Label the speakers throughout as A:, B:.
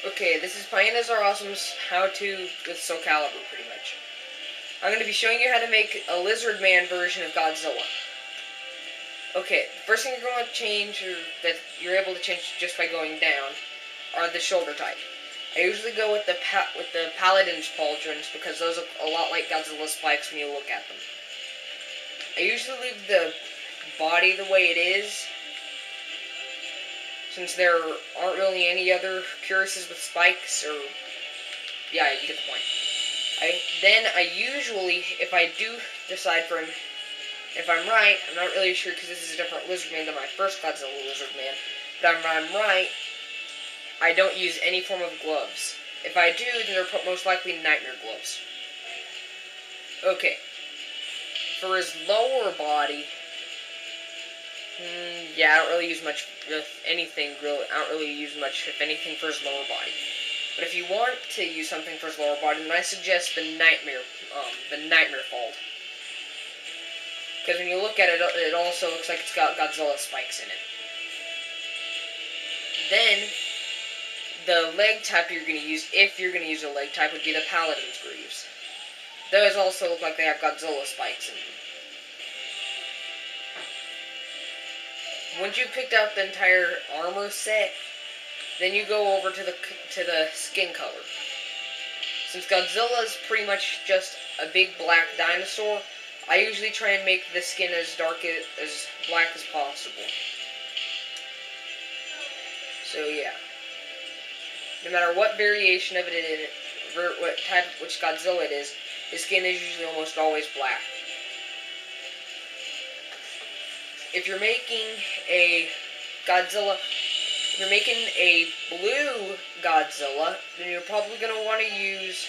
A: Okay, this is Pioneers Are Awesome's how-to with SoulCalibur, pretty much. I'm going to be showing you how to make a lizard man version of Godzilla. Okay, the first thing you're going to change, or that you're able to change just by going down, are the shoulder type. I usually go with the Paladin's pauldrons because those look a lot like Godzilla spikes when you look at them. I usually leave the body the way it is, since there aren't really any other cuirasses with spikes, or yeah, you get the point. Then I usually, if I do decide if I'm right, I'm not really sure because this is a different lizard man than my first Godzilla lizard man, but if I'm right, I don't use any form of gloves. If I do, then they're most likely nightmare gloves. Okay. For his lower body, yeah, I don't really use much, if anything, really. I don't really use much, if anything, for his lower body. But if you want to use something for his lower body, then I suggest the nightmare fold. Because when you look at it, it also looks like it's got Godzilla spikes in it. Then, the leg type you're going to use, if you're going to use a leg type, would be the Paladin's greaves. Those also look like they have Godzilla spikes in them. Once you've picked out the entire armor set, then you go over to the skin color. Since Godzilla is pretty much just a big black dinosaur, I usually try and make the skin as black as possible. So yeah. No matter what variation of it is, which Godzilla it is, his skin is usually almost always black. If you're making a blue Godzilla, then you're probably going to want to use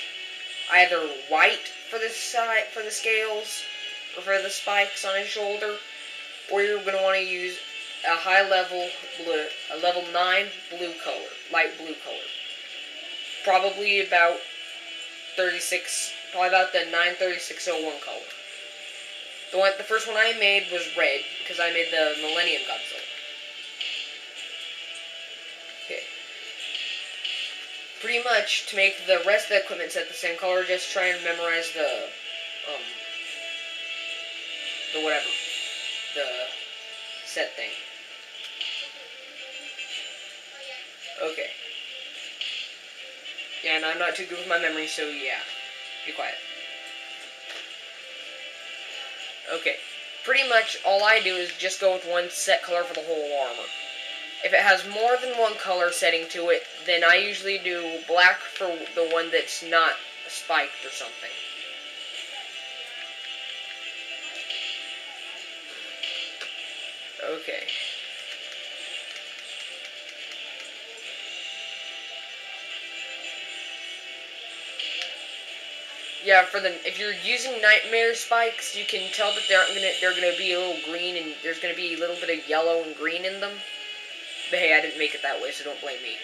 A: either white for the scales, or for the spikes on his shoulder, or you're going to want to use a high level blue, a level 9 blue color, light blue color. Probably about the 93601 color. The first one I made was red, because I made the Millennium Godzilla. Okay. Pretty much, to make the rest of the equipment set the same color, just try and memorize the set thing. Okay. Yeah, and I'm not too good with my memory, so yeah. Be quiet. Okay. Pretty much all I do is just go with one set color for the whole armor. If it has more than one color setting to it, then I usually do black for the one that's not spiked or something. Okay. Yeah, if you're using nightmare spikes, you can tell that they're gonna be a little green, and there's gonna be a little bit of yellow and green in them. But hey, I didn't make it that way, so don't blame me.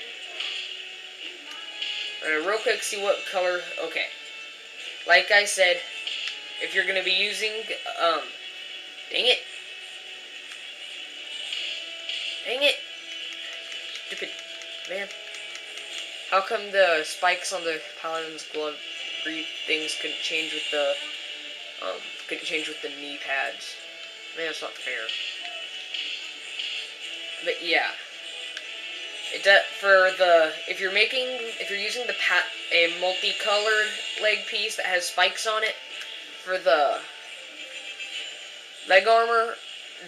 A: Real quick, see what color. Okay. Like I said, if you're gonna be using, dang it. Dang it! Stupid man. How come the spikes on the Paladin's glove things couldn't change with the knee pads? Man, that's not fair. But yeah. If you're using a multicolored leg piece that has spikes on it for the leg armor,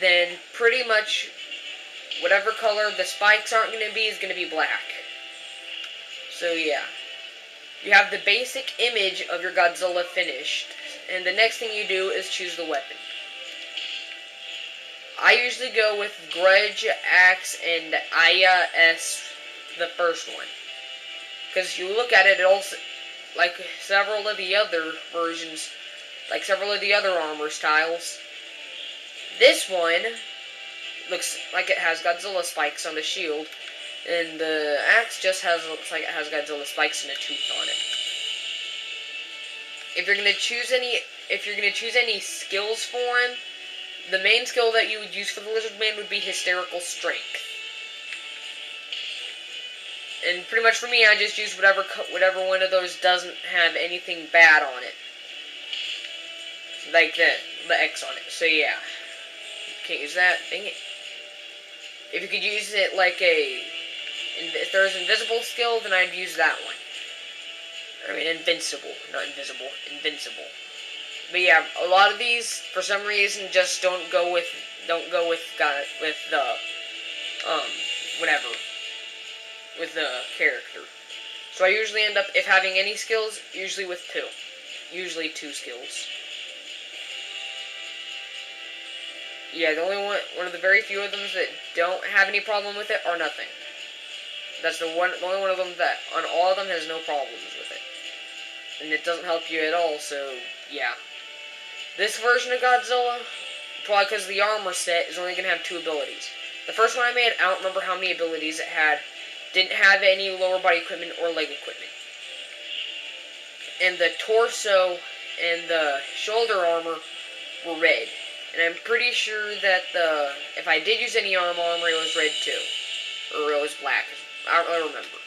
A: then pretty much whatever color the spikes aren't going to be is going to be black. So yeah. You have the basic image of your Godzilla finished, and the next thing you do is choose the weapon. I usually go with Grudge, Axe, and Aya S, the first one. Because you look at it, also, like several of the other versions, like several of the other armor styles, this one looks like it has Godzilla spikes on the shield, and the axe just looks like it has Godzilla spikes and a tooth on it. If you're gonna choose any skills for him, the main skill that you would use for the Lizard Man would be Hysterical Strength. And pretty much for me, I just use whatever one of those doesn't have anything bad on it. Like the X on it. So yeah. Can't use that. Dang it. If you could use it like if there's invisible skill, then I'd use that one. I mean, invincible, not invisible. Invincible. But yeah, a lot of these, for some reason, just don't go with the, whatever, with the character. So I usually end up, if having any skills, usually with two. Usually 2 skills. Yeah, the one of the very few of them that don't have any problem with it are nothing. That's the only one of them that, on all of them, has no problems with it. And it doesn't help you at all, so, yeah. This version of Godzilla, probably because the armor set, is only going to have 2 abilities. The first one I made, I don't remember how many abilities it had. Didn't have any lower body equipment or leg equipment. And the torso and the shoulder armor were red. And I'm pretty sure that if I did use any armor, it was red too. Or it was black. I don't really remember.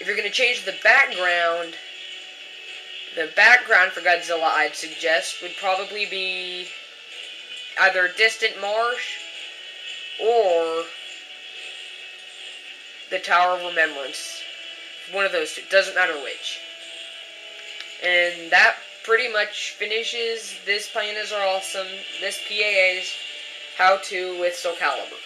A: If you're going to change the background for Godzilla, I'd suggest, would probably be either Distant Marsh or the Tower of Remembrance. One of those two. Doesn't matter which. And that pretty much finishes this Planes Are Awesome, this PAA's how-to with SoulCalibur.